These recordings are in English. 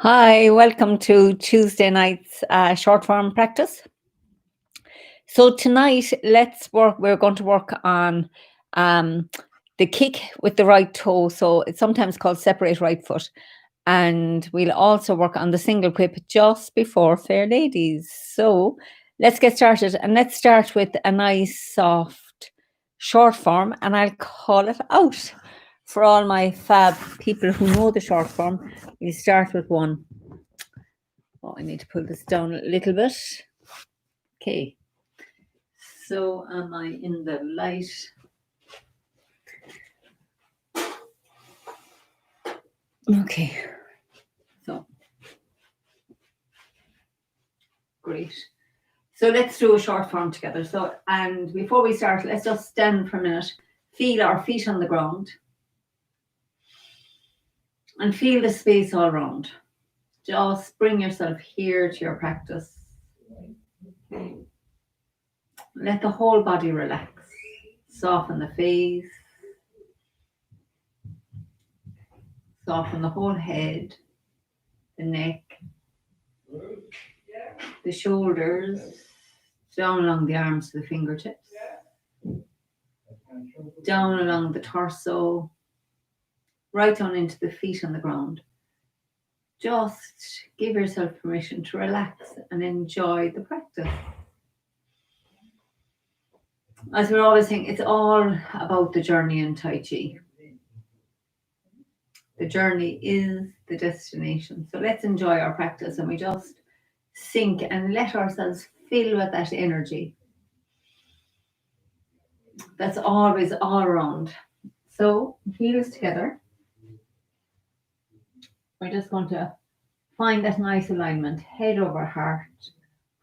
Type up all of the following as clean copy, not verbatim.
Hi, welcome to Tuesday night's short form practice. So tonight, we're going to work on um, the kick with the right toe. So it's sometimes called separate right foot. And we'll also work on the single quip just before Fair Ladies. So let's get started. And let's start with a nice, soft, short form. And I'll call it out. For all my fab people who know the short form, we start with one. Oh, I need to pull this down a little bit. Okay. So am I in the light? Okay. So great. So let's do a short form together. And before we start, let's just stand for a minute. Feel our feet on the ground. And feel the space all around. Just bring yourself here to your practice. Let the whole body relax. Soften the face. Soften the whole head, the neck, the shoulders, down along the arms to the fingertips, down along the torso, right down into the feet on the ground. Just give yourself permission to relax and enjoy the practice. As we're always saying, it's all about the journey in Tai Chi. The journey is the destination. So let's enjoy our practice and we just sink and let ourselves fill with that energy. That's always all around. So heels together. We're just going to find that nice alignment, head over heart,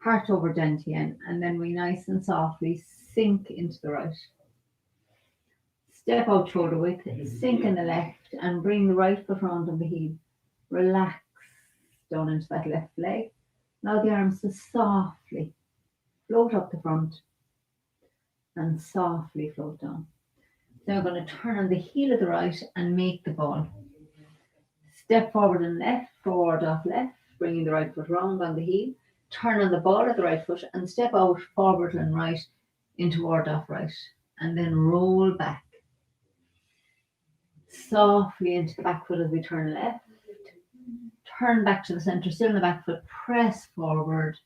heart over dantian, and then we nice and softly sink into the right. Step out shoulder width, sink in the left, and bring the right foot round on the heel. Relax down into that left leg. Now the arms to softly float up the front and softly float down. Now we're going to turn on the heel of the right and make the ball. Step forward and left, forward off left, bringing the right foot round on the heel. Turn on the ball of the right foot and step out forward and right into forward off right. And then roll back. Softly into the back foot as we turn left. Turn back to the center, still in the back foot. Press forward.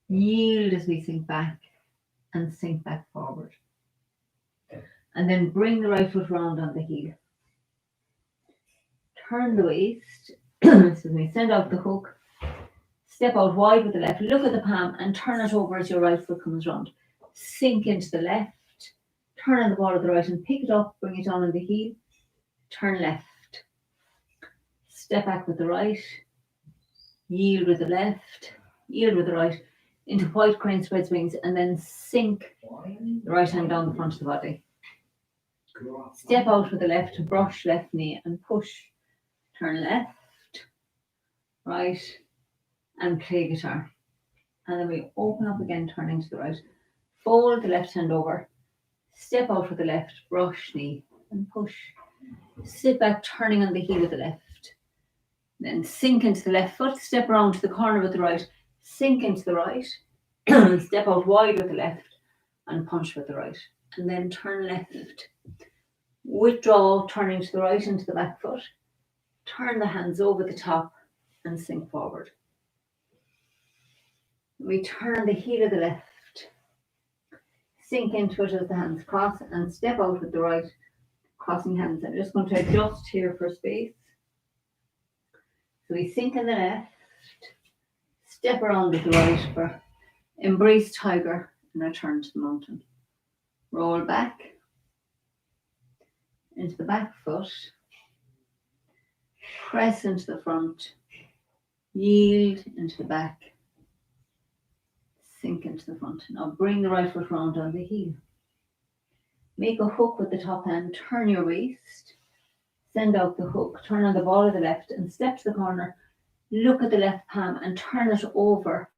Yield as we sink back and sink back forward. And then bring the right foot round on the heel. Turn the waist. Excuse me. Send out the hook. Step out wide with the left. Look at the palm and turn it over as your right foot comes round. Sink into the left. Turn on the ball of the right and pick it up. Bring it on the heel. Turn left. Step back with the right. Yield with the left. Yield with the right. Into white crane spread wings and then sink the right hand down the front of the body. Step out with the left, brush left knee and push. Turn left, right, and play guitar. And then we open up again, turning to the right. Fold the left hand over. Step out with the left, brush knee and push. Sit back, turning on the heel of the left. Then sink into the left foot, step around to the corner with the right, sink into the right, step out wide with the left and punch with the right. And then turn left. Withdraw, turning to the right into the back foot. Turn the hands over the top and sink forward. We turn the heel of the left. Sink into it as the hands cross and step out with the right, crossing hands. I'm just going to adjust here for space. So we sink in the left, step around with the right for embrace tiger and return to the mountain. Roll back into the back foot. Press into the front. Yield into the back. Sink into the front. Now bring the right foot round on the heel. Make a hook with the top hand. Turn your waist. Send out the hook. Turn on the ball of the left and step to the corner. Look at the left palm and turn it over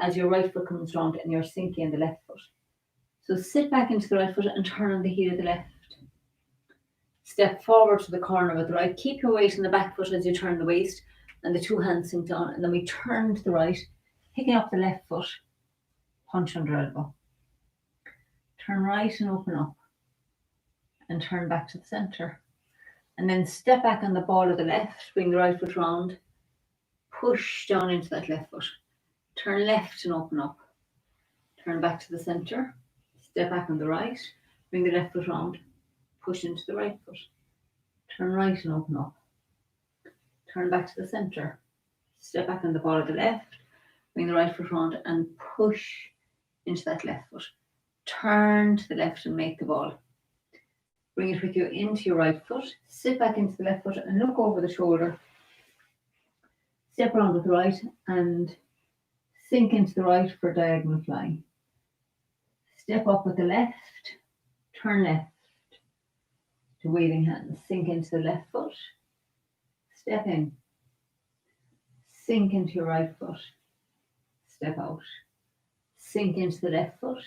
as your right foot comes round and you're sinking in the left foot. So sit back into the right foot and turn on the heel of the left. Step forward to the corner with the right. Keep your weight in the back foot as you turn the waist. and the two hands sink down, and then we turn to the right, picking up the left foot, punch under elbow. Turn right and open up, and turn back to the centre. And then step back on the ball of the left, bring the right foot round, push down into that left foot. Turn left and open up. Turn back to the centre, step back on the right, bring the left foot round, push into the right foot. Turn right and open up. Turn back to the centre, step back on the ball of the left, bring the right foot round and push into that left foot. Turn to the left and make the ball. Bring it with you into your right foot, sit back into the left foot and look over the shoulder. Step around with the right and sink into the right for diagonal flying. Step up with the left, turn left to waving hands. Sink into the left foot, step in. Sink into your right foot, step out. Sink into the left foot,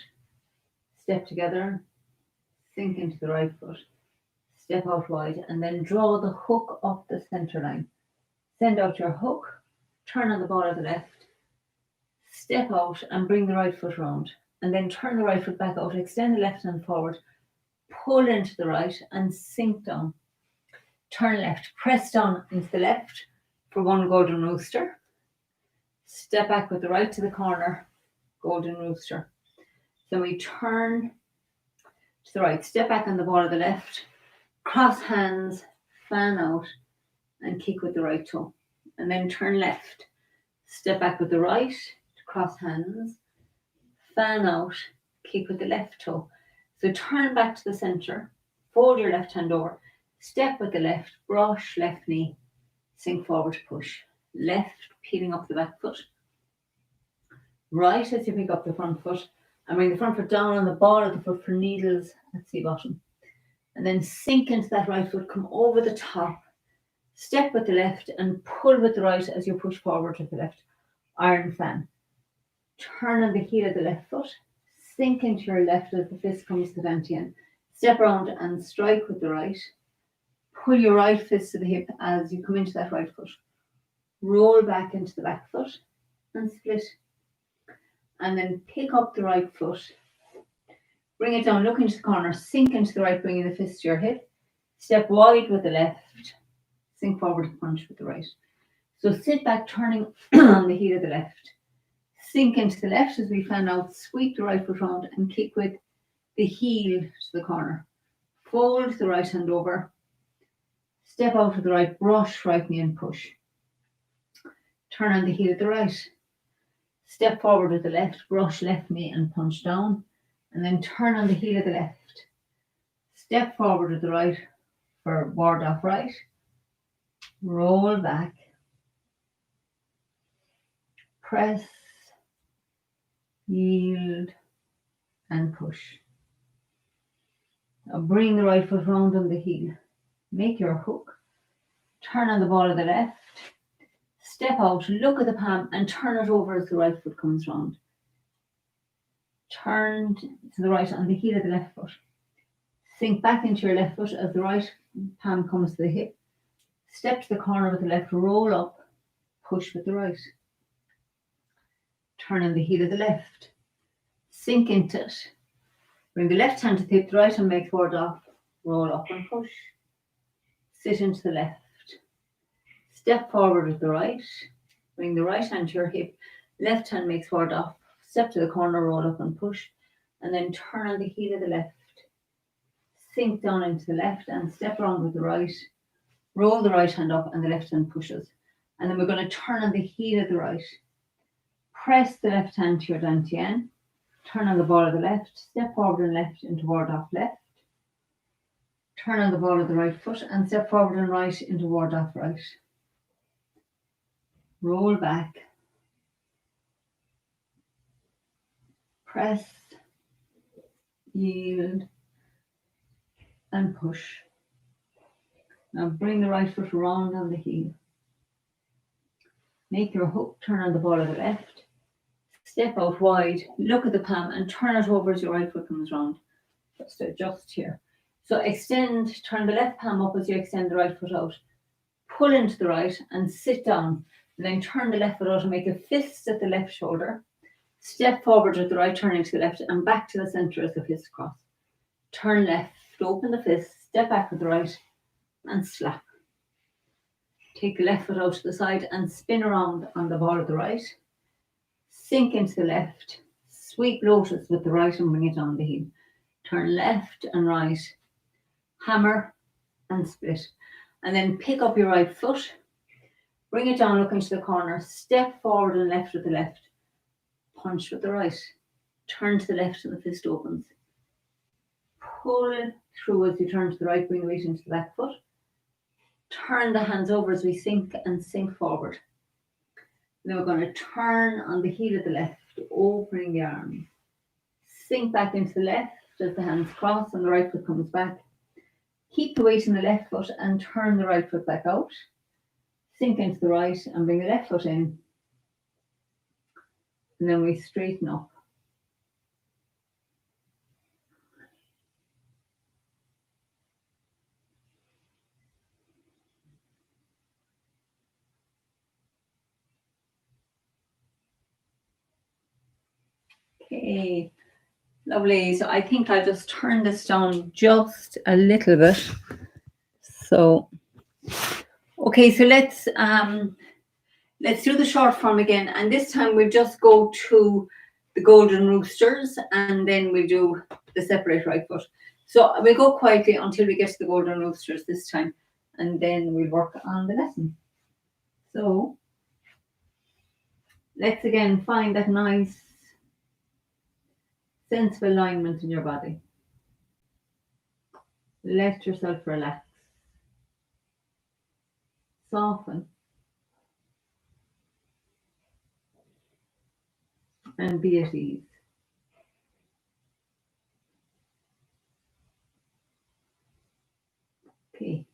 step together, sink into the right foot, step out wide, and then draw the hook up the centre line. Send out your hook, turn on the ball of the left, step out and bring the right foot round, and then turn the right foot back out, extend the left hand forward, pull into the right and sink down. Turn left, press down into the left for one golden rooster. Step back with the right to the corner, golden rooster. Then we turn to the right, step back on the ball of the left, cross hands, fan out and kick with the right toe. And then turn left, step back with the right to cross hands, fan out, kick with the left toe. So turn back to the centre, fold your left hand over, step with the left, brush left knee, sink forward to push. Left, peeling up the back foot. Right as you pick up the front foot, and bring the front foot down on the ball of the foot for needles at sea bottom. And then sink into that right foot, come over the top, step with the left and pull with the right as you push forward with the left. Iron fan. Turn on the heel of the left foot, sink into your left as the fist comes to the dantian. Step around and strike with the right. Pull your right fist to the hip as you come into that right foot. Roll back into the back foot and split. And then pick up the right foot. Bring it down, look into the corner, sink into the right, bringing the fist to your hip. Step wide with the left, sink forward and punch with the right. So sit back, turning on the heel of the left. Sink into the left as we fan out, sweep the right foot round and kick with the heel to the corner. Fold the right hand over. Step out with the right, brush right knee and push. Turn on the heel of the right. Step forward with the left, brush left knee and punch down. And then turn on the heel of the left. Step forward with the right for ward off right. Roll back. Press. Yield. And push. Now bring the right foot round on the heel. Make your hook. Turn on the ball of the left. Step out, look at the palm and turn it over as the right foot comes round. Turn to the right on the heel of the left foot. Sink back into your left foot as the right palm comes to the hip. Step to the corner with the left, roll up, push with the right. Turn on the heel of the left. Sink into it. Bring the left hand to the hip, the right hand makes forward off, roll up and push. Sit into the left. Step forward with the right. Bring the right hand to your hip, left hand makes forward off, step to the corner, roll up and push, and then turn on the heel of the left. Sink down into the left and step around with the right. Roll the right hand up and the left hand pushes. And then we're going to turn on the heel of the right. Press the left hand to your dantian. Turn on the ball of the left. Step forward and left into ward off left. Turn on the ball of the right foot and step forward and right into ward off right. Roll back. Press. Yield. And push. Now bring the right foot round on the heel. Make your hook, turn on the ball of the left. Step out wide, look at the palm and turn it over as your right foot comes round. Just adjust here. So extend, turn the left palm up as you extend the right foot out. pull into the right and sit down. And then turn the left foot out and make a fist at the left shoulder. Step forward with the right, turning to the left and back to the centre as a fist across. Turn left, open the fist, step back with the right and slap. Take the left foot out to the side and spin around on the ball of the right. Sink into the left, sweep lotus with the right and bring it on the heel. Turn left and right, hammer and split. And then pick up your right foot, bring it down, look into the corner, step forward and left with the left, punch with the right, turn to the left and the fist opens. Pull it through as you turn to the right, bring the weight into the back foot. Turn the hands over as we sink and sink forward. Then we're going to turn on the heel of the left, opening the arms. Sink back into the left as the hands cross and the right foot comes back. Keep the weight in the left foot and turn the right foot back out. Sink into the right and bring the left foot in. And then we straighten up. Okay, lovely. So I think I'll just turn this down just a little bit. So, okay, so let's do the short form again, and this time we'll just go to the golden roosters, and then we'll do the separate right foot. So we'll go quietly until we get to the golden roosters this time, and then we'll work on the lesson. So let's again find that nice sense of alignment in your body. Let yourself relax. Soften. And be at ease. Okay.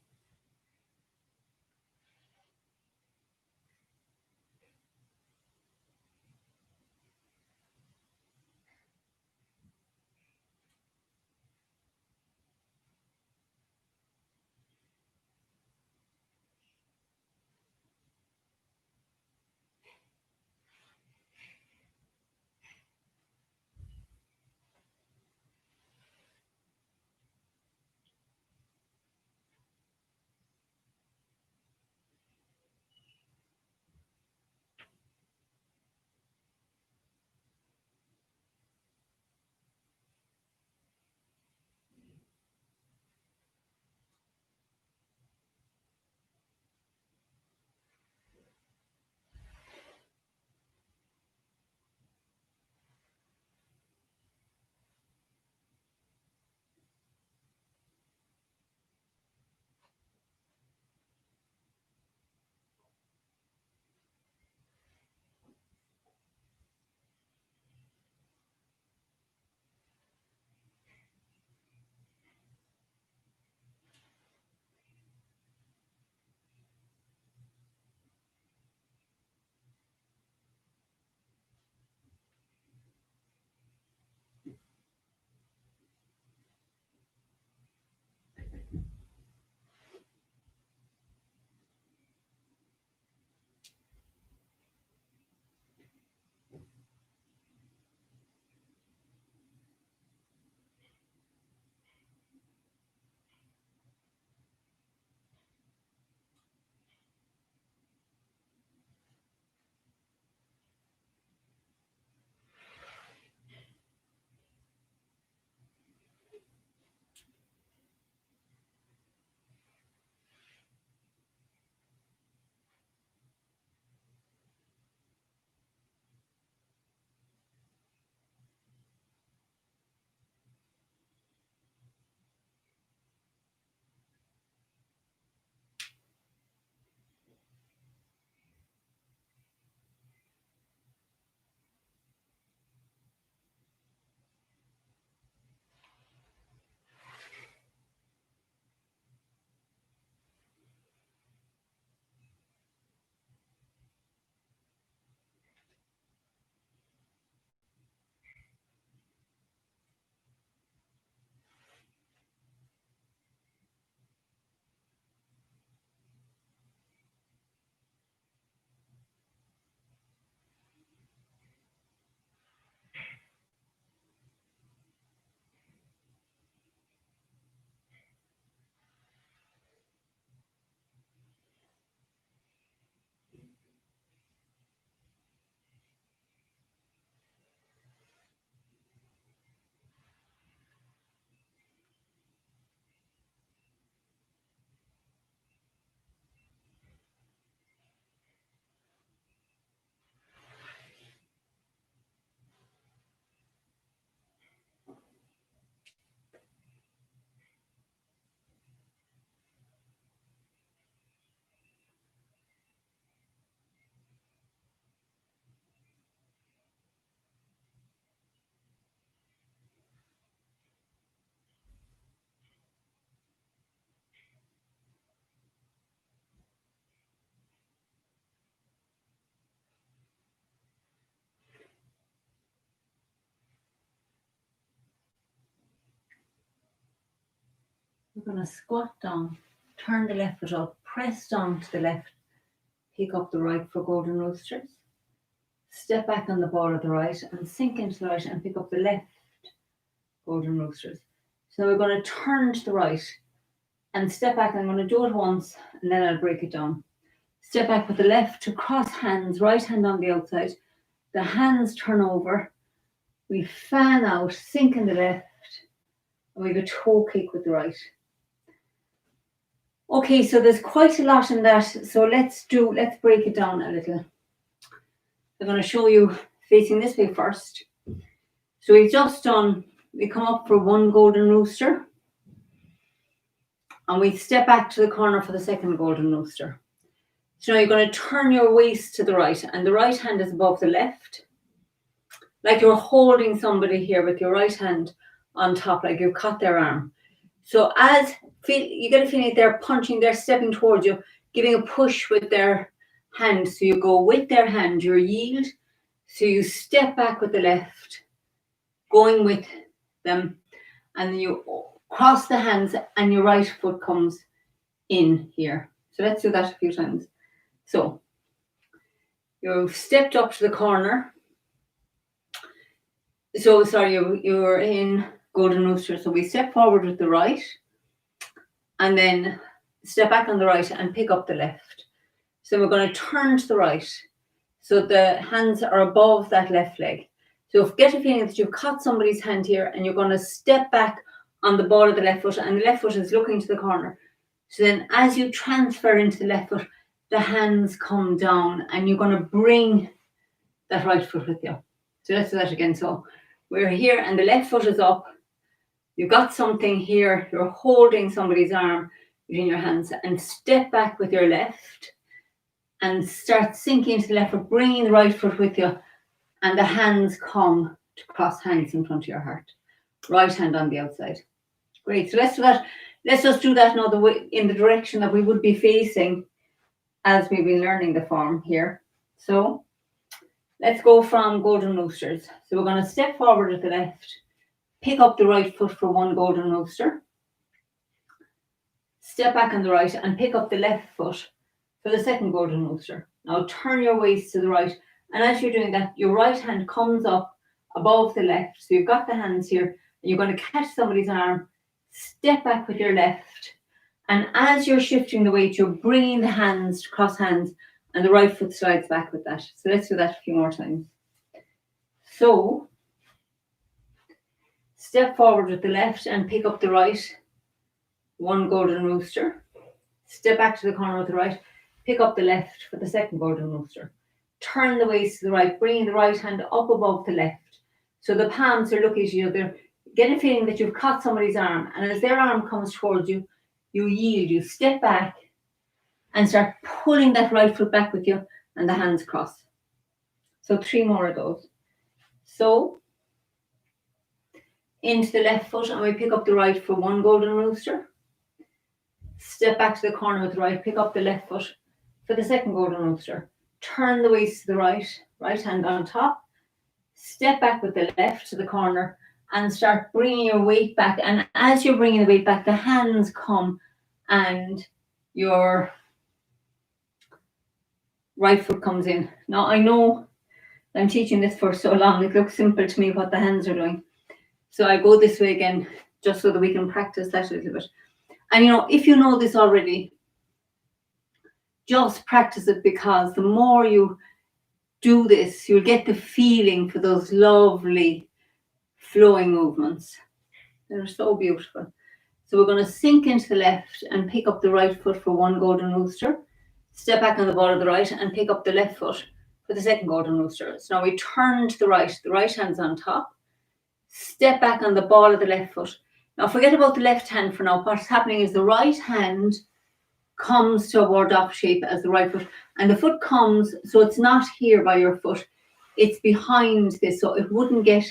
We're going to squat down, turn the left foot up, press down to the left, pick up the right for golden roosters. Step back on the ball of the right and sink into the right and pick up the left golden roosters. So we're going to turn to the right and step back. I'm going to do it once and then I'll break it down. Step back with the left to cross hands, right hand on the outside. The hands turn over. We fan out, sink in the left, and we have a toe kick with the right. Okay, so there's quite a lot in that. So let's break it down a little. I'm going to show you facing this way first. So we've just done, we come up for one golden rooster. And we step back to the corner for the second golden rooster. So now you're going to turn your waist to the right, and the right hand is above the left. Like you're holding somebody here with your right hand on top, like you've caught their arm. So as you get a feeling they're punching, they're stepping towards you, giving a push with their hand. So you go with their hand, you yield. So you step back with the left, going with them, and you cross the hands and your right foot comes in here. So let's do that a few times. So you've stepped up to the corner. So sorry, you're in golden rooster. So we step forward with the right and then step back on the right and pick up the left. So we're going to turn to the right. So the hands are above that left leg. So get a feeling that you've caught somebody's hand here and you're going to step back on the ball of the left foot and the left foot is looking to the corner. So then as you transfer into the left foot, the hands come down and you're going to bring that right foot with you. So let's do that again. So we're here and the left foot is up. You've got something here. You're holding somebody's arm between your hands and step back with your left and start sinking into the left foot, bringing the right foot with you. And the hands come to cross hands in front of your heart. Right hand on the outside. Great. So let's do that. Let's just do that now the way, in the direction that we would be facing as we've been learning the form here. So let's go from golden roosters. So we're going to step forward with the left, pick up the right foot for one golden rooster, step back on the right and pick up the left foot for the second golden rooster. Now turn your waist to the right. And as you're doing that, your right hand comes up above the left. So you've got the hands here and you're going to catch somebody's arm, step back with your left. And as you're shifting the weight, you're bringing the hands to cross hands and the right foot slides back with that. So let's do that a few more times. So step forward with the left and pick up the right, one golden rooster. Step back to the corner with the right, pick up the left for the second golden rooster. Turn the waist to the right, bringing the right hand up above the left. So the palms are looking at each other. Get a feeling that you've caught somebody's arm. And as their arm comes towards you, you yield, you step back and start pulling that right foot back with you and the hands cross. So 3 more of those. So into the left foot and we pick up the right for one golden rooster. Step back to the corner with the right, pick up the left foot for the second golden rooster. Turn the waist to the right, right hand on top. Step back with the left to the corner and start bringing your weight back. And as you're bringing the weight back, the hands come and your right foot comes in. Now, I know I'm teaching this for so long, it looks simple to me what the hands are doing. So I go this way again, just so that we can practice that a little bit. And if you know this already, just practice it, because the more you do this, you'll get the feeling for those lovely flowing movements. They're so beautiful. So we're going to sink into the left and pick up the right foot for one golden rooster. Step back on the ball of the right and pick up the left foot for the second golden rooster. So now we turn to the right hand's on top. Step back on the ball of the left foot. Now forget about the left hand for now. What's happening is the right hand comes to a ward-off shape as the right foot, and the foot comes, so it's not here by your foot, it's behind this, so it won't get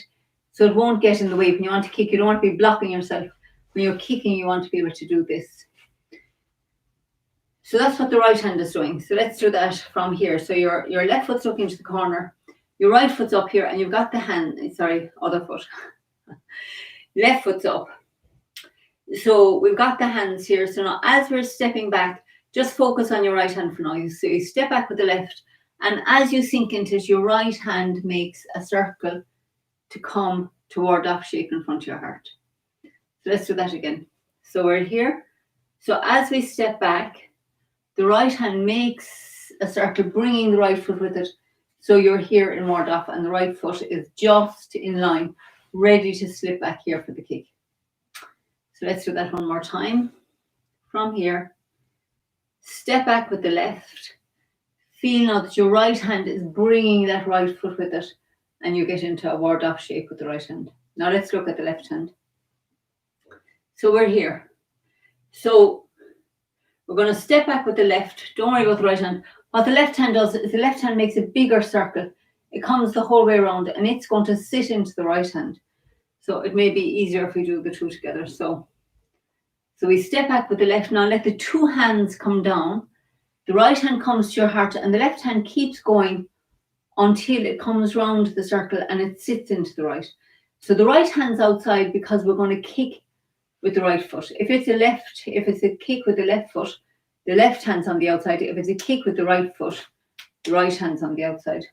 in the way. When you want to kick, you don't want to be blocking yourself. When you're kicking, you want to be able to do this. So that's what the right hand is doing. So let's do that from here. So your left foot's looking to the corner, your right foot's up here, and you've got the hand, other foot. Left foot's up. So we've got the hands here. So now as we're stepping back, just focus on your right hand for now. So you step back with the left, and as you sink into it, your right hand makes a circle to come toward that shape in front of your heart. So let's do that again. So we're here. So as we step back, the right hand makes a circle, bringing the right foot with it. So you're here in ward off, and the right foot is just in line, ready to slip back here for the kick. So let's do that one more time. From here, step back with the left. Feel now that your right hand is bringing that right foot with it, and you get into a ward off shape with the right hand. Now let's look at the left hand. So we're here. So we're going to step back with the left. Don't worry about the right hand. What the left hand does is the left hand makes a bigger circle. It comes the whole way around, and it's going to sit into the right hand. So it may be easier if we do the two together. So we step back with the left. Now let the two hands come down. The right hand comes to your heart, and the left hand keeps going until it comes round the circle and it sits into the right. So the right hand's outside because we're going to kick with the right foot. If it's a kick with the left foot, the left hand's on the outside. If it's a kick with the right foot, the right hand's on the outside.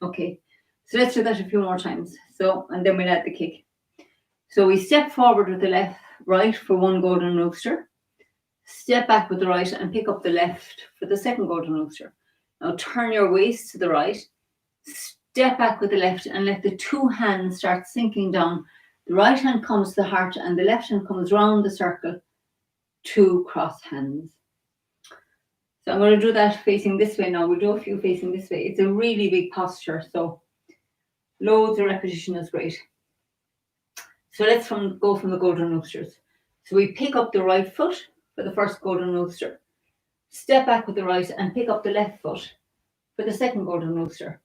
Okay, so let's do that a few more times. So, and then we'll add the kick. So we step forward with the right for one golden rooster. Step back with the right and pick up the left for the second golden rooster. Now turn your waist to the right. Step back with the left and let the two hands start sinking down. The right hand comes to the heart and the left hand comes round the circle. Two cross hands. So I'm going to do that facing this way now. We'll do a few facing this way. It's a really big posture, so loads of repetition is great. So let's go from the golden roosters. So we pick up the right foot for the first golden rooster. Step back with the right and pick up the left foot for the second golden rooster.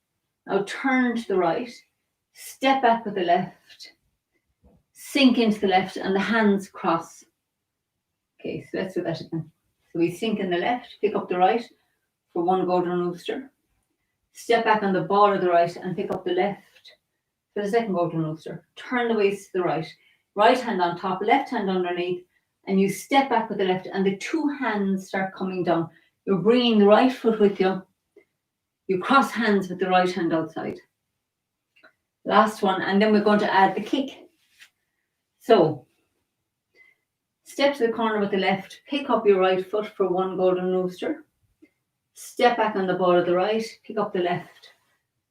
Now turn to the right, step back with the left, sink into the left, and the hands cross. Okay, so let's do that again. So we sink in the left, pick up the right for one golden rooster. Step back on the ball of the right and pick up the left for the second golden rooster. Turn the waist to the right. Right hand on top, left hand underneath, and you step back with the left and the two hands start coming down. You're bringing the right foot with you. You cross hands with the right hand outside. Last one, and then we're going to add the kick. So, step to the corner with the left, pick up your right foot for one golden rooster. Step back on the ball of the right, pick up the left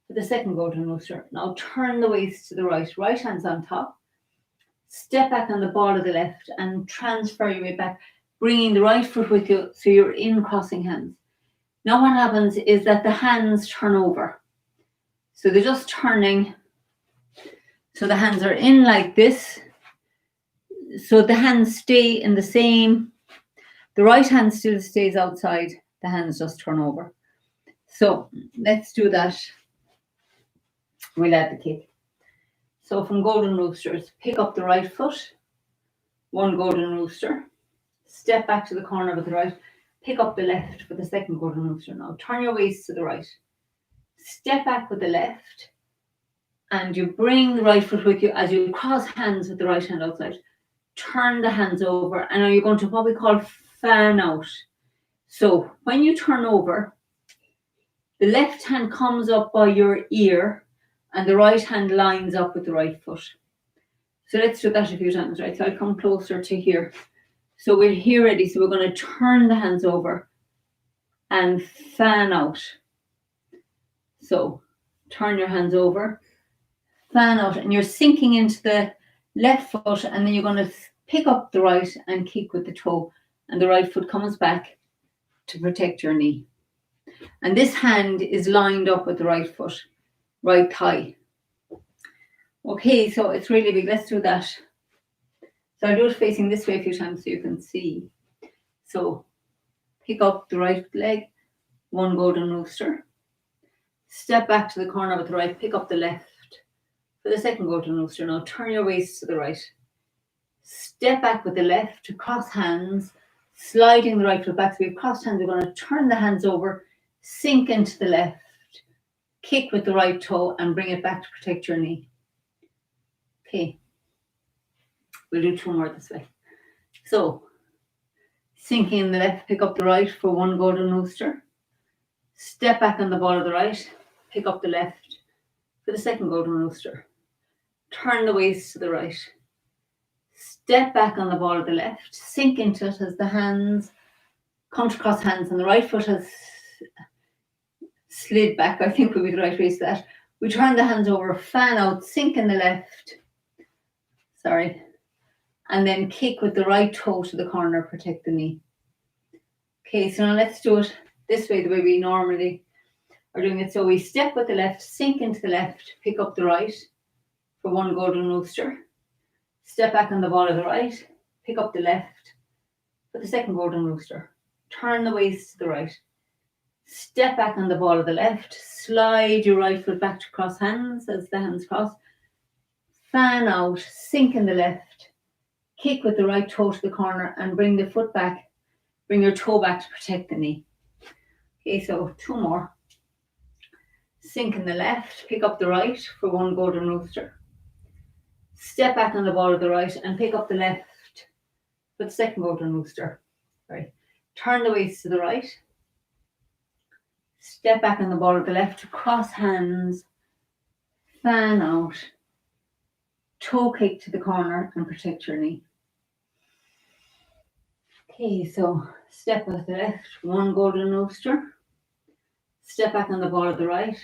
for the second golden rooster. Now turn the waist to the right, right hand's on top. Step back on the ball of the left and transfer your weight back, bringing the right foot with you so you're in crossing hands. Now what happens is that the hands turn over. So they're just turning. So the hands are in like this. So the hands stay in the same. The right hand still stays outside. The hands just turn over. So let's do that. We'll add the kick. So from golden roosters, pick up the right foot, one golden rooster, step back to the corner with the right, pick up the left for the second golden rooster. Now turn your waist to the right, step back with the left, and you bring the right foot with you as you cross hands with the right hand outside. Turn the hands over, and now you're going to what we call fan out. So when you turn over, the left hand comes up by your ear, and the right hand lines up with the right foot. So let's do that a few times, right? So I'll come closer to here. So we're here ready. So we're going to turn the hands over and fan out. So turn your hands over, fan out, and you're sinking into the left foot, and then you're going to pick up the right and kick with the toe, and the right foot comes back to protect your knee. And this hand is lined up with the right foot, right thigh. Okay, so it's really big. Let's do that. So I'll do it facing this way a few times so you can see. So pick up the right leg, one golden rooster. Step back to the corner with the right, pick up the left for the second golden rooster. Now turn your waist to the right. Step back with the left to cross hands, sliding the right foot back. So we've crossed hands. We're going to turn the hands over, sink into the left, kick with the right toe, and bring it back to protect your knee. Okay. We'll do two more this way. So, sinking in the left, pick up the right for one golden rooster. Step back on the ball of the right, pick up the left for the second golden rooster. Turn the waist to the right. Step back on the ball of the left, sink into it as the hands, come to cross hands, and the right foot has slid back, I think would be the right way to that. We turn the hands over, fan out, sink in the left. Sorry. And then kick with the right toe to the corner, protect the knee. Okay, so now let's do it this way, the way we normally are doing it. So we step with the left, sink into the left, pick up the right for one golden rooster. Step back on the ball of the right, pick up the left for the second golden rooster. Turn the waist to the right. Step back on the ball of the left, slide your right foot back to cross hands as the hands cross. Fan out, sink in the left, kick with the right toe to the corner and bring the foot back, bring your toe back to protect the knee. Okay, so two more. Sink in the left, pick up the right for one golden rooster. Step back on the ball of the right and pick up the left for the second golden rooster. Right. Turn the waist to the right. Step back on the ball of the left, cross hands, fan out, toe kick to the corner and protect your knee. Okay, so step with the left, one golden rooster. Step back on the ball of the right,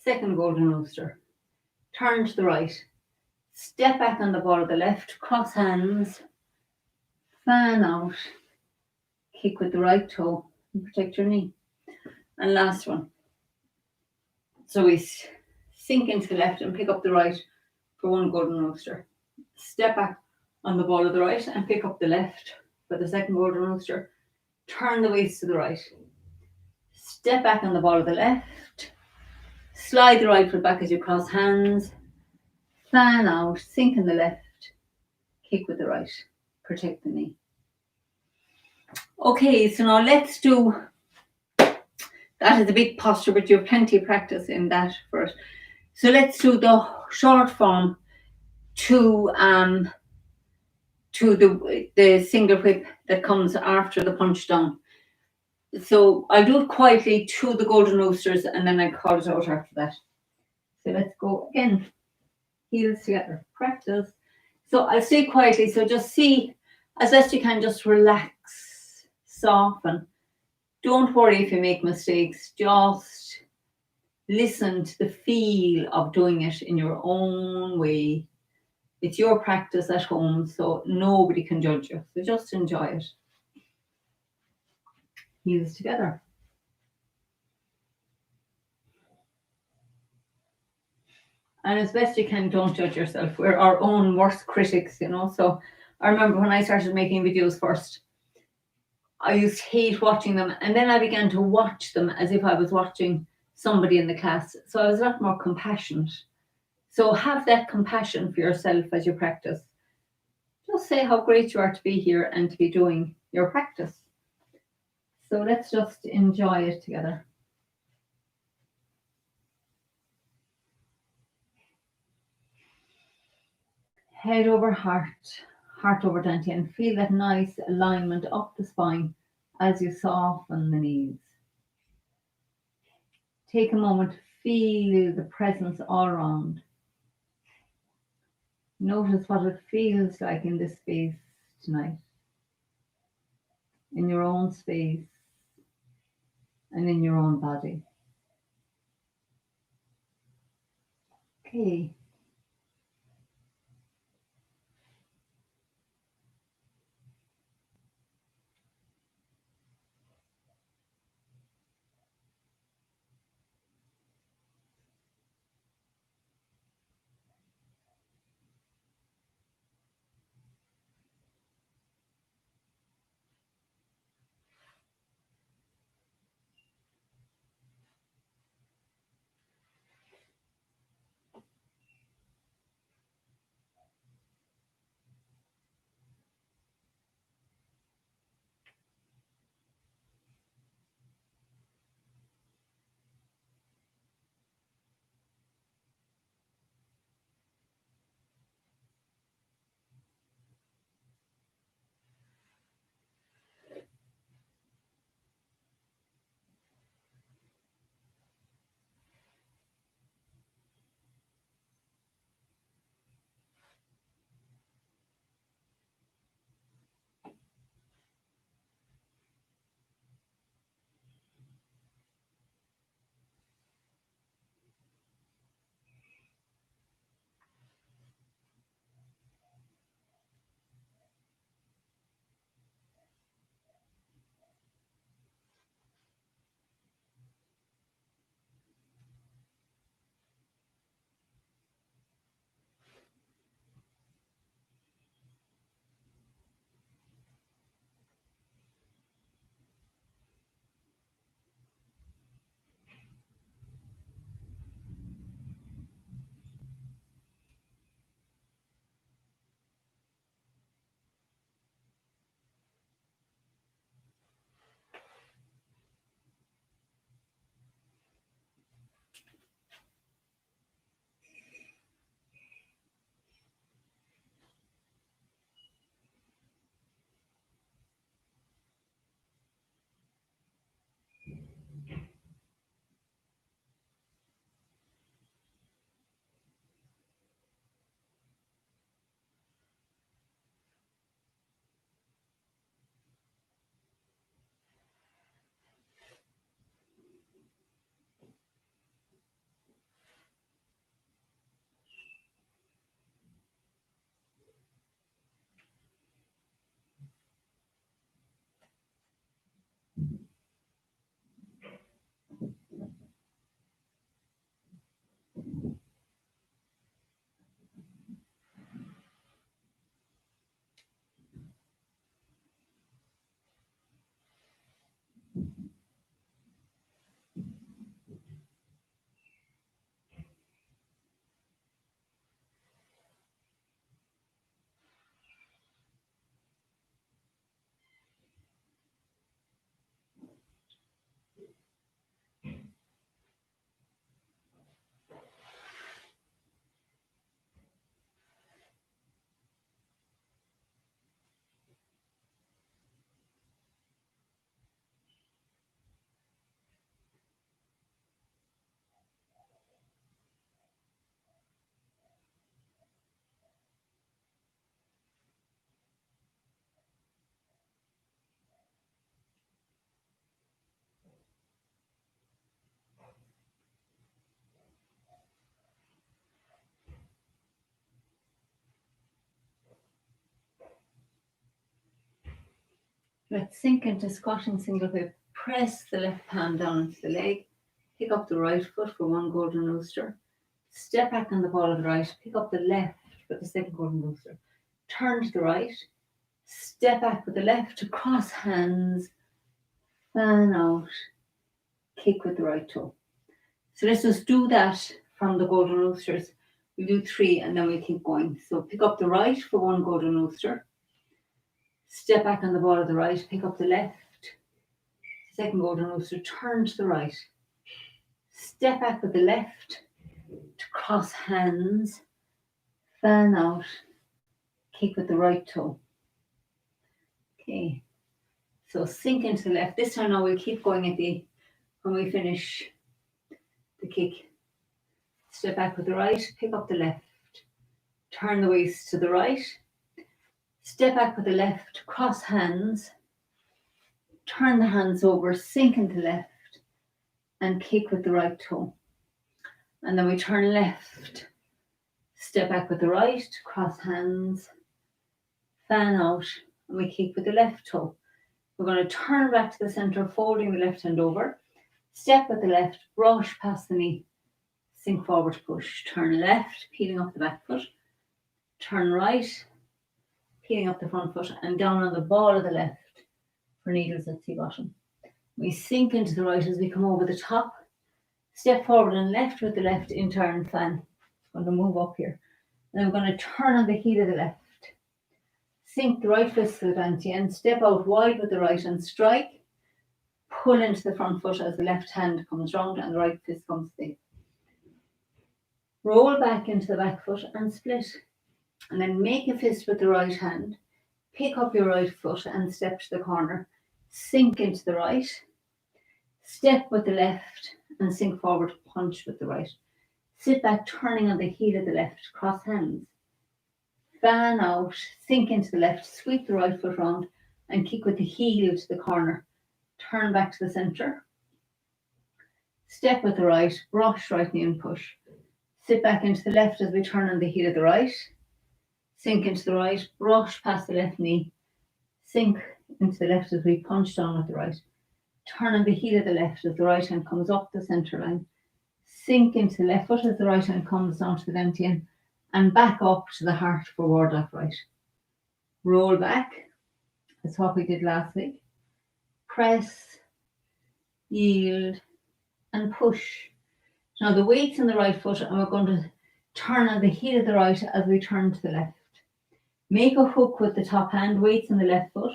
second golden rooster. Turn to the right. Step back on the ball of the left, cross hands, fan out, kick with the right toe and protect your knee. And last one. So we sink into the left and pick up the right for one golden rooster. Step back on the ball of the right and pick up the left for the second golden rooster. Turn the waist to the right. Step back on the ball of the left. Slide the right foot back as you cross hands. Fan out, sink in the left. Kick with the right. Protect the knee. Okay, so now let's do, that is a big posture, but you have plenty of practice in that first. So let's do the short form to the single whip that comes after the punch down. So I'll do it quietly to the golden roosters and then I call it out after that. So let's go again. Heels together. Practice. So I'll say quietly. So just see as best you can, just relax, soften. Don't worry if you make mistakes. Just listen to the feel of doing it in your own way. It's your practice at home, so nobody can judge you. So just enjoy it. Heels together. And as best you can, don't judge yourself. We're our own worst critics, you know. So I remember when I started making videos first, I used to hate watching them. And then I began to watch them as if I was watching somebody in the class. So I was a lot more compassionate. So have that compassion for yourself as you practice. Just say how great you are to be here and to be doing your practice. So let's just enjoy it together. Head over heart, heart over dantian. Feel that nice alignment up the spine as you soften the knees. Take a moment to feel the presence all around. Notice what it feels like in this space tonight. In your own space and in your own body. Okay. Let's sink into squatting single whip. Press the left palm down into the leg. Pick up the right foot for one golden rooster. Step back on the ball of the right. Pick up the left for the second golden rooster. Turn to the right. Step back with the left to cross hands. Fan out. Kick with the right toe. So let's just do that from the golden roosters. We'll do 3 and then we'll keep going. So pick up the right for one golden rooster. Step back on the ball of the right. Pick up the left. Second golden rooster. Turn to the right. Step back with the left to cross hands. Fan out. Kick with the right toe. Okay. So sink into the left. This time now we'll keep going at the when we finish the kick. Step back with the right, pick up the left. Turn the waist to the right. Step back with the left, cross hands. Turn the hands over, sink into the left, and kick with the right toe. And then we turn left. Step back with the right, cross hands. Fan out, and we kick with the left toe. We're going to turn back to the center, folding the left hand over. Step with the left, brush past the knee. Sink forward, push. Turn left, peeling up the back foot. Turn right, peeling up the front foot, and down on the ball of the left for needles at sea bottom. We sink into the right as we come over the top. Step forward and left with the left in turn fan. I'm going to move up here. And then we're going to turn on the heel of the left. Sink the right fist to the dantian. Step out wide with the right and strike. Pull into the front foot as the left hand comes round and the right fist comes in. Roll back into the back foot and split. And then make a fist with the right hand. Pick up your right foot and step to the corner. Sink into the right. Step with the left and sink forward, punch with the right. Sit back, turning on the heel of the left. Cross hands. Fan out. Sink into the left. Sweep the right foot round and kick with the heel to the corner. Turn back to the center. Step with the right. Brush right knee and push. Sit back into the left as we turn on the heel of the right. Sink into the right. Brush past the left knee. Sink into the left as we punch down with the right. Turn on the heel of the left as the right hand comes up the center line. Sink into the left foot as the right hand comes down to the dantian and back up to the heart for Wardlaw right. Roll back. That's what we did last week. Press, yield, and push. Now the weight's in the right foot and we're going to turn on the heel of the right as we turn to the left. Make a hook with the top hand, weights in the left foot.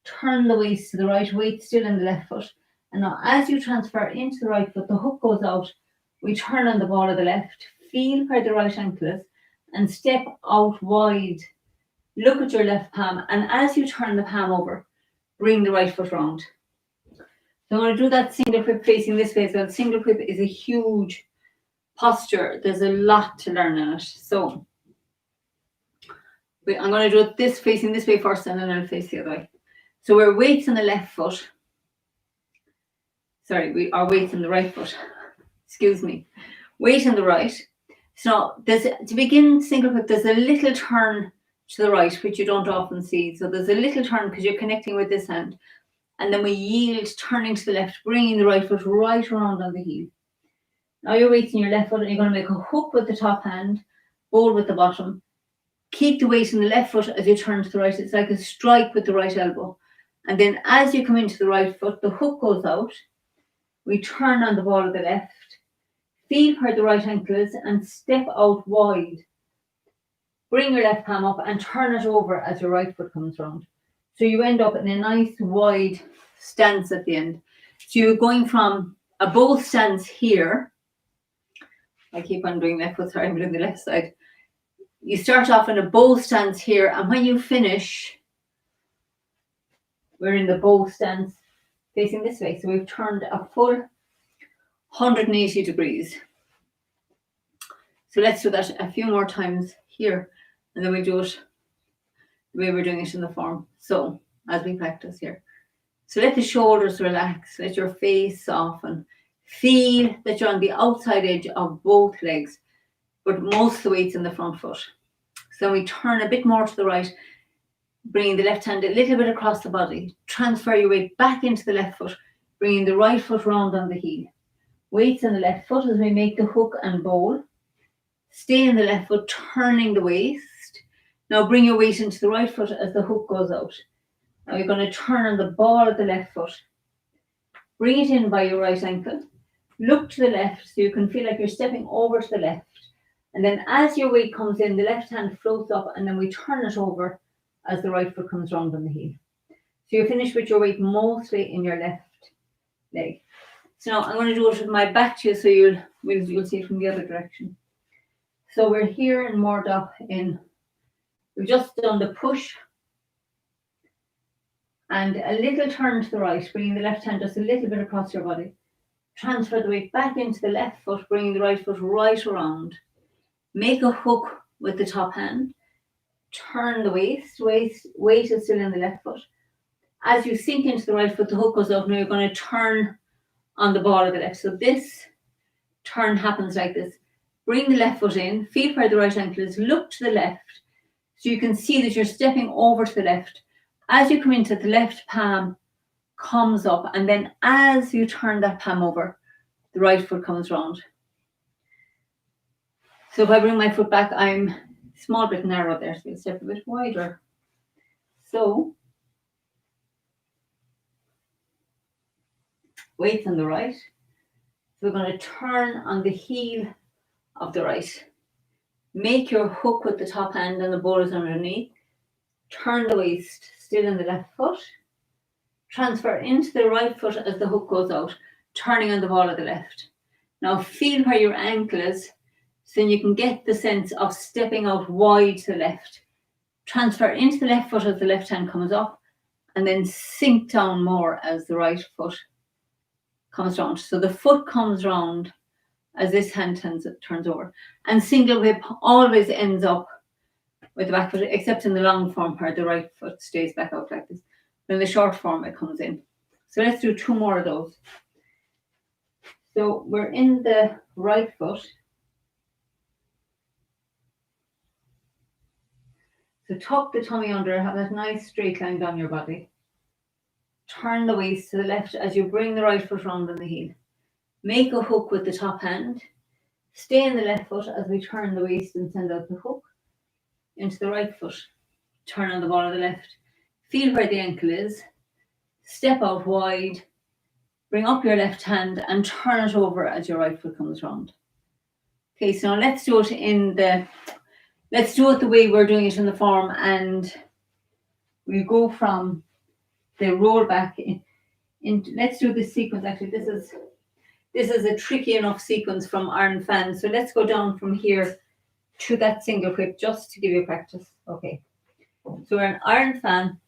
Turn the waist to the right, weight still in the left foot. And now as you transfer into the right foot, the hook goes out. We turn on the ball of the left, feel where the right ankle is, and step out wide. Look at your left palm, and as you turn the palm over, bring the right foot round. So I'm going to do that single whip facing this way. So the single whip is a huge posture. There's a lot to learn in it. So I'm going to do it this facing this way first, and then I'll face the other way. So we're weights on the left foot. Sorry, we are weights on the right foot. Excuse me. Weight on the right. So to begin single whip, there's a little turn to the right, which you don't often see. So there's a little turn because you're connecting with this hand. And then we yield, turning to the left, bringing the right foot right around on the heel. Now your weight's in your left foot and you're going to make a hook with the top hand, bowl with the bottom. Keep the weight in the left foot as you turn to the right. It's like a strike with the right elbow. And then as you come into the right foot, the hook goes out. We turn on the ball of the left. Feel where the right ankle is and step out wide. Bring your left palm up and turn it over as your right foot comes round. So you end up in a nice wide stance at the end. So you're going from a bow stance here. I keep on doing left foot, sorry, I'm doing the left side. You start off in a bow stance here, and when you finish, we're in the bow stance facing this way. So we've turned a full 180 degrees. So let's do that a few more times here, and then we do it the way we're doing it in the form. So as we practice here. So let the shoulders relax, let your face soften. Feel that you're on the outside edge of both legs, but most of the weight's in the front foot. So we turn a bit more to the right. bringing the left hand a little bit across the body. Transfer your weight back into the left foot, bringing the right foot round on the heel. Weights on the left foot as we make the hook and bowl. Stay in the left foot, turning the waist. Now bring your weight into the right foot as the hook goes out. Now you're going to turn on the ball of the left foot. Bring it in by your right ankle. Look to the left so you can feel like you're stepping over to the left. And then as your weight comes in, the left hand floats up and then we turn it over as the right foot comes round on the heel. So you're finished with your weight mostly in your left leg. So now I'm going to do it with my back to you so you'll see it from the other direction. So we're here in moored up in, we've just done the push and a little turn to the right, bringing the left hand just a little bit across your body. Transfer the weight back into the left foot, bringing the right foot right around. Make a hook with the top hand. Turn the waist. Weight is still in the left foot. As you sink into the right foot, the hook goes up. Now you're going to turn on the ball of the left. So this turn happens like this. Bring the left foot in, feel where the right ankle is, look to the left. So you can see that you're stepping over to the left. As you come into the left palm comes up, and then as you turn that palm over, the right foot comes round. So if I bring my foot back, I'm a small bit narrow there, so we'll step a bit wider. So weights on the right. So we're going to turn on the heel of the right. Make your hook with the top hand and the ball is underneath. Turn the waist, still in the left foot. Transfer into the right foot as the hook goes out, turning on the ball of the left. Now feel where your ankle is, so then you can get the sense of stepping out wide to the left. Transfer into the left foot as the left hand comes up, and then sink down more as the right foot comes round. So the foot comes round as this hand turns over. And single whip always ends up with the back foot, except in the long form part, the right foot stays back out like this. But in the short form, it comes in. So let's do 2 more of those. So we're in the right foot. So tuck the tummy under, have that nice straight line down your body. Turn the waist to the left as you bring the right foot round on the heel. Make a hook with the top hand. Stay in the left foot as we turn the waist and send out the hook into the right foot. Turn on the ball of the left. Feel where the ankle is. Step out wide. Bring up your left hand and turn it over as your right foot comes round. Okay, so now let's do it the way we're doing it in the form, and we go from the roll back in. Let's do this sequence. Actually, this is a tricky enough sequence from Iron Fan. So let's go down from here to that single whip just to give you practice. Okay. So we're in Iron Fan.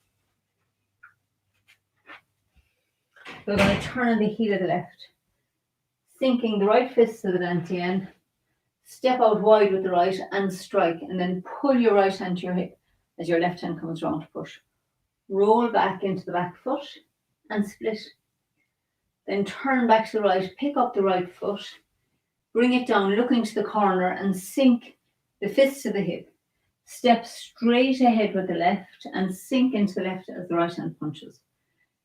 We're going to turn on the heel of the left, sinking the right fist to the dantian, step out wide with the right and strike, and then pull your right hand to your hip as your left hand comes round to push. Roll back into the back foot and split. Then turn back to the right, pick up the right foot, bring it down, looking to the corner and sink the fist to the hip. Step straight ahead with the left and sink into the left as the right hand punches.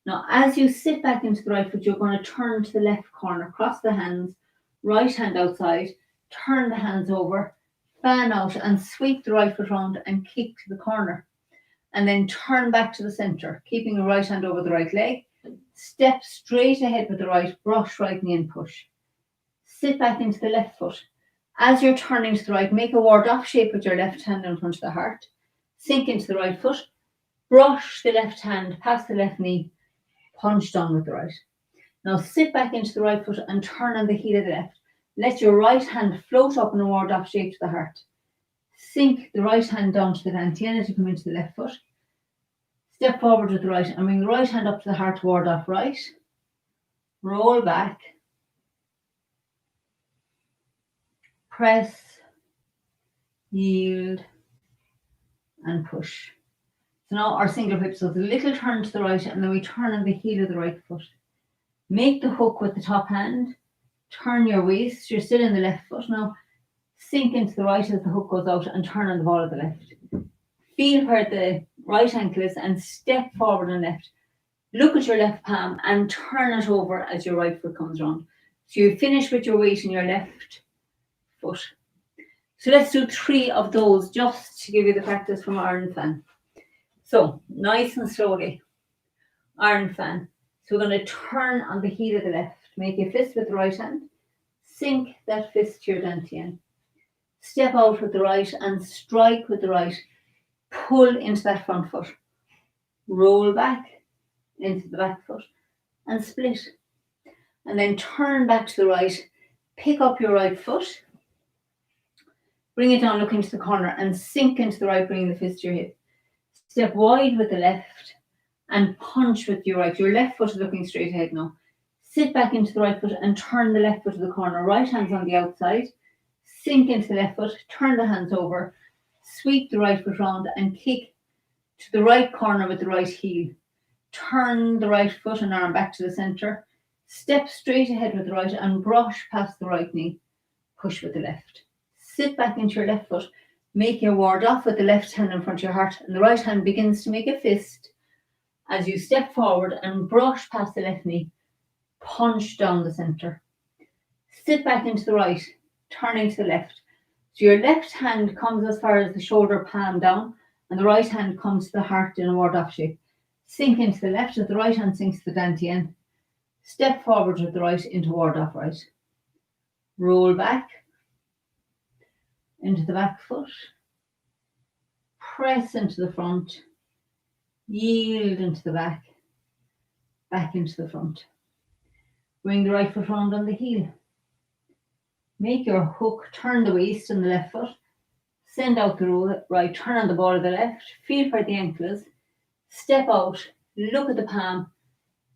Now, as you sit back into the right foot, you're going to turn to the left corner, cross the hands, right hand outside, turn the hands over, fan out and sweep the right foot round and kick to the corner. And then turn back to the center, keeping the right hand over the right leg. Step straight ahead with the right, brush right knee and push. Sit back into the left foot. As you're turning to the right, make a ward-off shape with your left hand in front of the heart. Sink into the right foot, brush the left hand past the left knee, punch down with the right. Now sit back into the right foot and turn on the heel of the left. Let your right hand float up in a ward-off shape to the heart. Sink the right hand down to the dantian as you come into the left foot. Step forward with the right and bring the right hand up to the heart, ward off right. Roll back. Press, yield, and push. So now our single whip, so the little turn to the right and then we turn on the heel of the right foot. Make the hook with the top hand. Turn your waist, you're still in the left foot now. Sink into the right as the hook goes out and turn on the ball of the left. Feel where the right ankle is, and step forward and left. Look at your left palm and turn it over as your right foot comes round. So you finish with your weight in your left foot. So let's do 3 of those just to give you the practice from Iron Fan. So nice and slowly. Iron Fan. So we're going to turn on the heel of the left. Make a fist with the right hand. Sink that fist to your dantian. Step out with the right and strike with the right. Pull into that front foot. Roll back into the back foot and split. And then turn back to the right. Pick up your right foot. Bring it down, look into the corner and sink into the right, bringing the fist to your hip. Step wide with the left and punch with your right. Your left foot is looking straight ahead now. Sit back into the right foot and turn the left foot to the corner. Right hand's on the outside. Sink into the left foot, turn the hands over, sweep the right foot round and kick to the right corner with the right heel. Turn the right foot and arm back to the centre. Step straight ahead with the right and brush past the right knee. Push with the left. Sit back into your left foot. Make your ward off with the left hand in front of your heart, and the right hand begins to make a fist as you step forward and brush past the left knee. Punch down the centre. Sit back into the right, turning to the left. So your left hand comes as far as the shoulder, palm down, and the right hand comes to the heart in a ward off shape. Sink into the left as the right hand sinks to the dantian. Step forward with the right into ward off right. Roll back into the back foot. Press into the front. Yield into the back. Back into the front. Bring the right foot round on the heel. Make your hook, turn the waist on the left foot. Send out the right, turn on the ball of the left. Feel where the ankle is. Step out, look at the palm.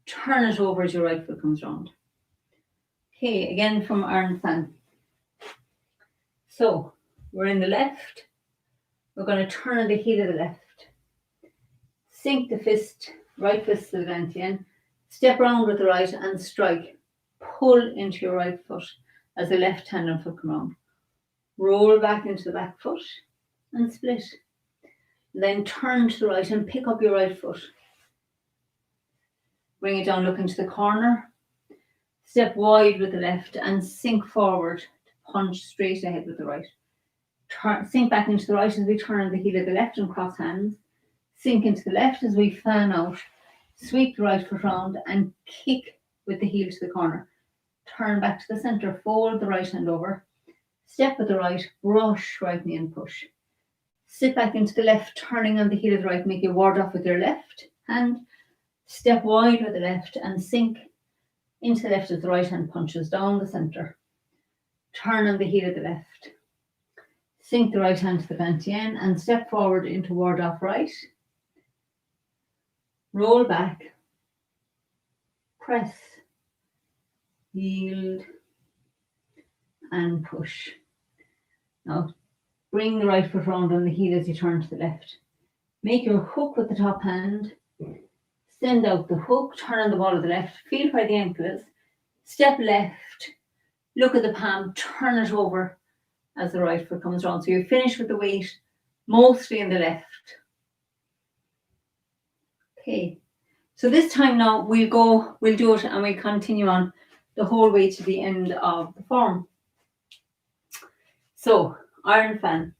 Turn it over as your right foot comes round. Okay, again from Iron Fan. So, we're in the left. We're going to turn on the heel of the left. Sink the fist, right fist to the dantian. Step round with the right and strike. Pull into your right foot as the left hand and foot come round. Roll back into the back foot and split. Then turn to the right and pick up your right foot. Bring it down, look into the corner. Step wide with the left and sink forward to punch straight ahead with the right. Sink back into the right as we turn the heel of the left and cross hands. Sink into the left as we fan out. Sweep the right foot round and kick with the heel to the corner. Turn back to the centre, fold the right hand over. Step with the right, brush right knee and push. Sit back into the left, turning on the heel of the right, make a ward off with your left hand. Step wide with the left and sink into the left as the right hand punches down the centre. Turn on the heel of the left. Sink the right hand to the dantian and step forward into ward off right. Roll back. Press. Yield. And push. Now, bring the right foot round on the heel as you turn to the left. Make your hook with the top hand. Send out the hook, turn on the ball of the left. Feel where the ankle is. Step left. Look at the palm, turn it over as the right foot comes round. So you finish with the weight mostly in the left. Okay. So this time now we'll do it and we'll continue on the whole way to the end of the form. So, Iron Fan.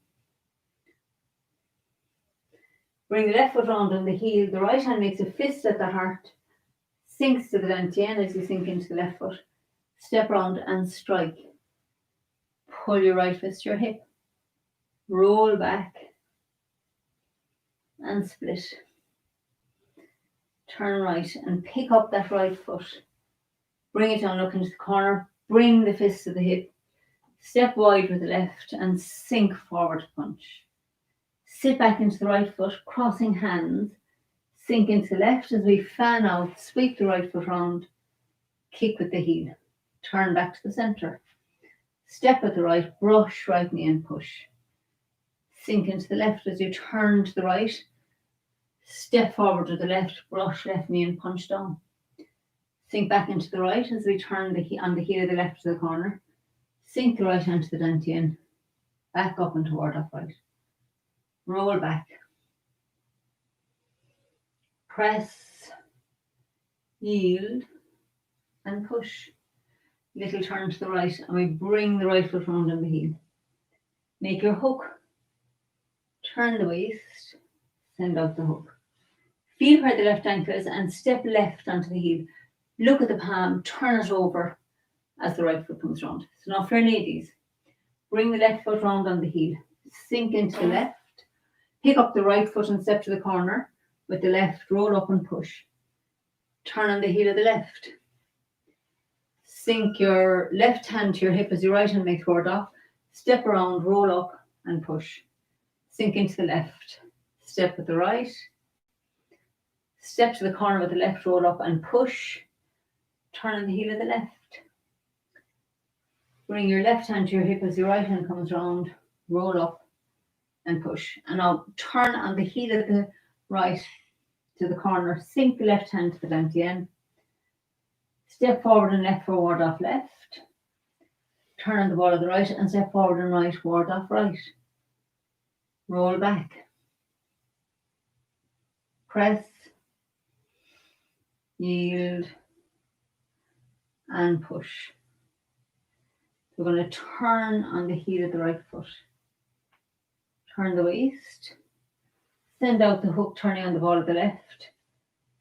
Bring the left foot round on the heel. The right hand makes a fist at the heart. Sinks to the dantian as you sink into the left foot. Step round and strike. Pull your right fist to your hip. Roll back. And split. Turn right and pick up that right foot. Bring it down, look into the corner. Bring the fist to the hip. Step wide with the left and sink forward to punch. Sit back into the right foot, crossing hands. Sink into the left as we fan out. Sweep the right foot round. Kick with the heel. Turn back to the centre. Step with the right, brush right knee and push. Sink into the left as you turn to the right. Step forward to the left, brush left knee and punch down. Sink back into the right as we turn on the heel of the left to the corner. Sink the right hand to the dantian. Back up and toward that right. Roll back. Press, yield, and push. Little turn to the right, and we bring the right foot round on the heel. Make your hook. Turn the waist, send out the hook. Feel where the left ankle is and step left onto the heel. Look at the palm, turn it over as the right foot comes round. So now for ladies, bring the left foot round on the heel. Sink into the left. Pick up the right foot and step to the corner. With the left, roll up and push. Turn on the heel of the left. Sink your left hand to your hip as your right hand makes forward off. Step around, roll up and push. Sink into the left. Step with the right. Step to the corner with the left, roll up and push. Turn on the heel of the left. Bring your left hand to your hip as your right hand comes round. Roll up and push. And now turn on the heel of the right to the corner. Sink the left hand to the dantian. Step forward and left forward off left. Turn on the ball of the right and step forward and right forward off right. Roll back. Press. Yield. And push. We're going to turn on the heel of the right foot. Turn the waist. Send out the hook, turning on the ball of the left.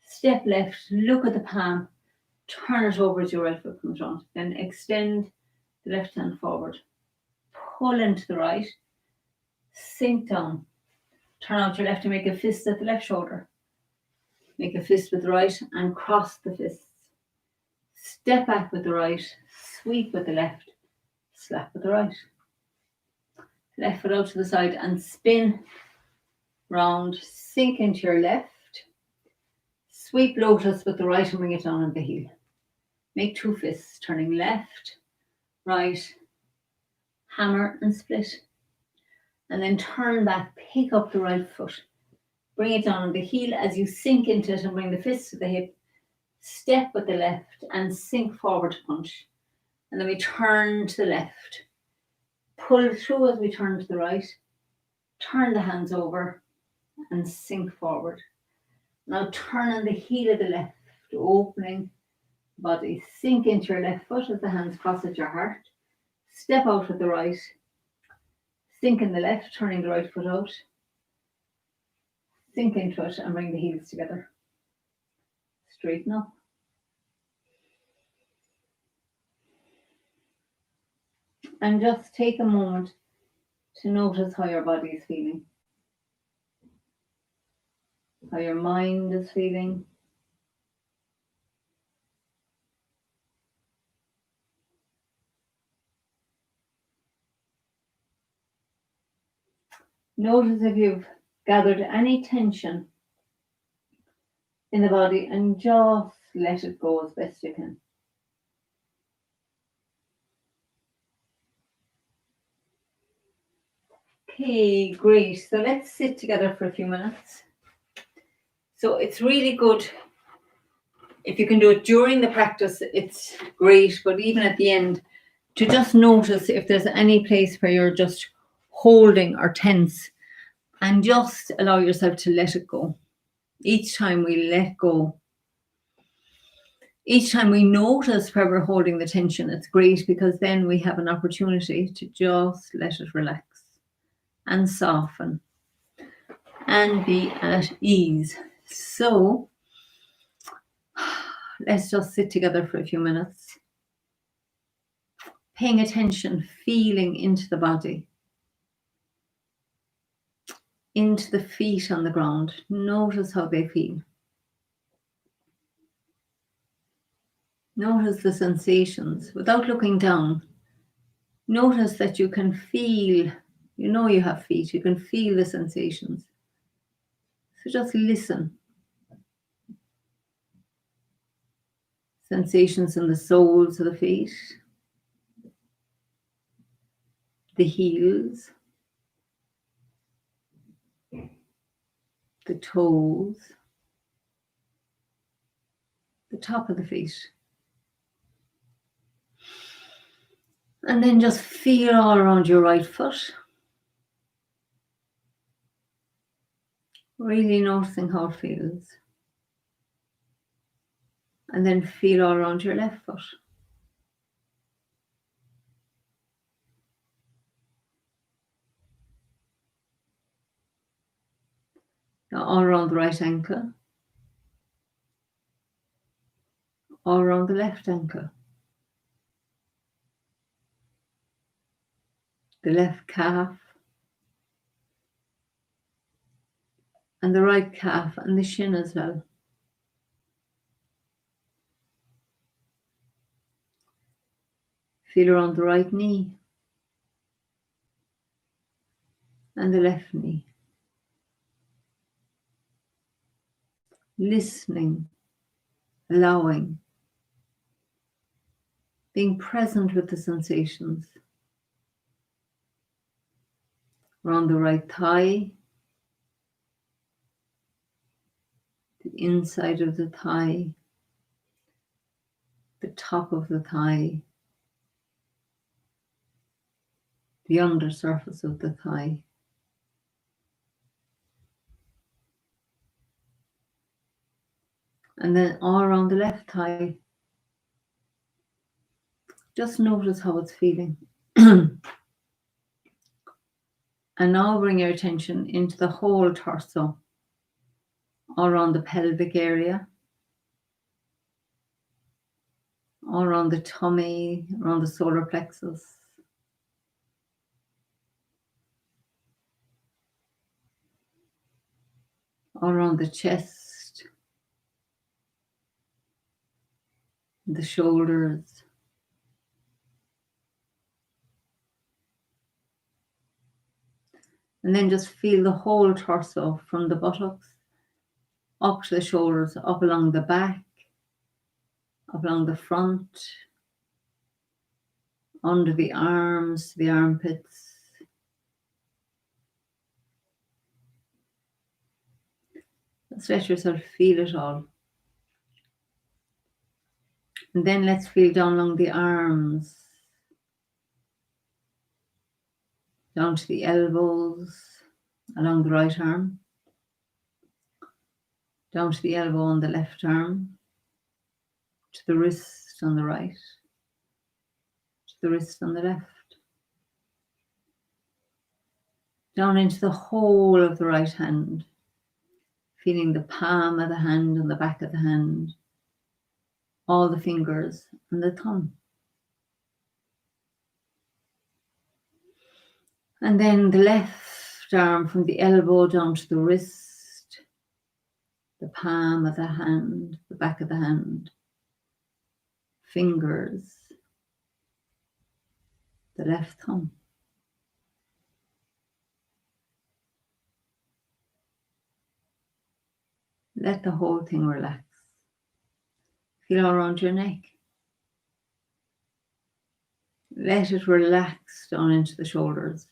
Step left, look at the palm. Turn it over as your right foot comes round. Then extend the left hand forward. Pull into the right. Sink down. Turn out your left and make a fist at the left shoulder. Make a fist with the right and cross the fists. Step back with the right. Sweep with the left. Slap with the right. Left foot out to the side and spin round. Sink into your left. Sweep lotus with the right and bring it down on the heel. Make two fists, turning left, right, hammer and split. And then turn back, pick up the right foot. Bring it down on the heel as you sink into it and bring the fist to the hip. Step with the left and sink forward to punch. And then we turn to the left. Pull through as we turn to the right. Turn the hands over and sink forward. Now turn on the heel of the left, opening body. Sink into your left foot as the hands cross at your heart. Step out with the right. Sink in the left, turning the right foot out. Sink into it and bring the heels together. Straighten up. And just take a moment to notice how your body is feeling. How your mind is feeling. Notice if you've gathered any tension in the body and just let it go as best you can. Okay, great. So let's sit together for a few minutes. So it's really good if you can do it during the practice, it's great, but even at the end, to just notice if there's any place where you're just holding or tense and just allow yourself to let it go. Each time we let go, each time we notice where we're holding the tension, it's great because then we have an opportunity to just let it relax and soften and be at ease. So let's just sit together for a few minutes, paying attention, feeling into the body, into the feet on the ground. Notice how they feel. Notice the sensations without looking down. Notice that you can feel, you know you have feet, you can feel the sensations. So just listen. Sensations in the soles of the feet, the heels, the toes, the top of the feet. And then just feel all around your right foot. Really noticing how it feels. And then feel all around your left foot. Now all around the right ankle. All around the left ankle. The left calf. And the right calf and the shin as well. Feel around the right knee. And the left knee. Listening, allowing, being present with the sensations. Around the right thigh, the inside of the thigh, the top of the thigh, the undersurface of the thigh. And then all around the left thigh. Just notice how it's feeling. And now bring your attention into the whole torso, all around the pelvic area, all around the tummy, around the solar plexus. All around the chest, the shoulders. And then just feel the whole torso from the buttocks up to the shoulders, up along the back, up along the front, under the arms, the armpits. Just let yourself feel it all. And then let's feel down along the arms, down to the elbows, along the right arm, down to the elbow on the left arm, to the wrist on the right, to the wrist on the left, down into the whole of the right hand, feeling the palm of the hand and the back of the hand, all the fingers and the thumb. And then the left arm from the elbow down to the wrist, the palm of the hand, the back of the hand, fingers, the left thumb. Let the whole thing relax. Feel all around your neck. Let it relax down into the shoulders.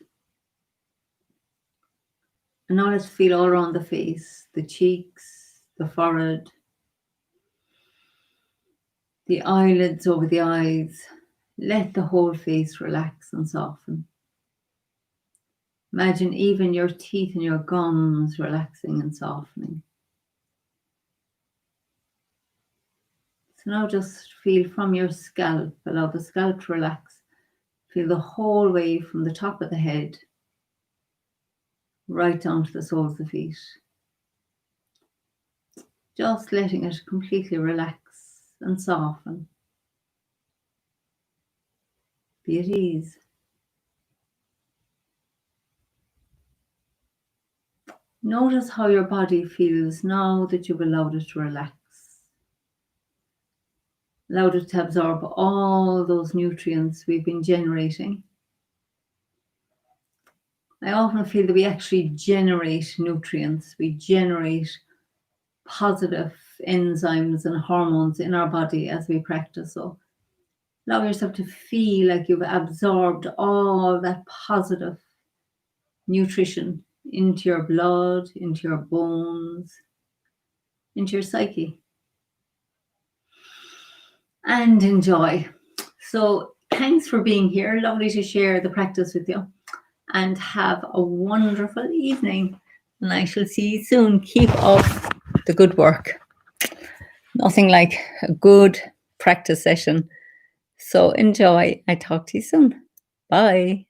And now let's feel all around the face, the cheeks, the forehead, the eyelids over the eyes. Let the whole face relax and soften. Imagine even your teeth and your gums relaxing and softening. So now just feel from your scalp, allow the scalp to relax. Feel the whole way from the top of the head right down to the soles of the feet. Just letting it completely relax and soften. Be at ease. Notice how your body feels now that you've allowed it to relax. Allowed it to absorb all those nutrients we've been generating. I often feel that we actually generate nutrients. We generate positive enzymes and hormones in our body as we practice. So allow yourself to feel like you've absorbed all that positive nutrition into your blood, into your bones, into your psyche. And enjoy. So thanks for being here. Lovely to share the practice with you. And have a wonderful evening. And I shall see you soon. Keep up the good work. Nothing like a good practice session. So enjoy. I talk to you soon. Bye.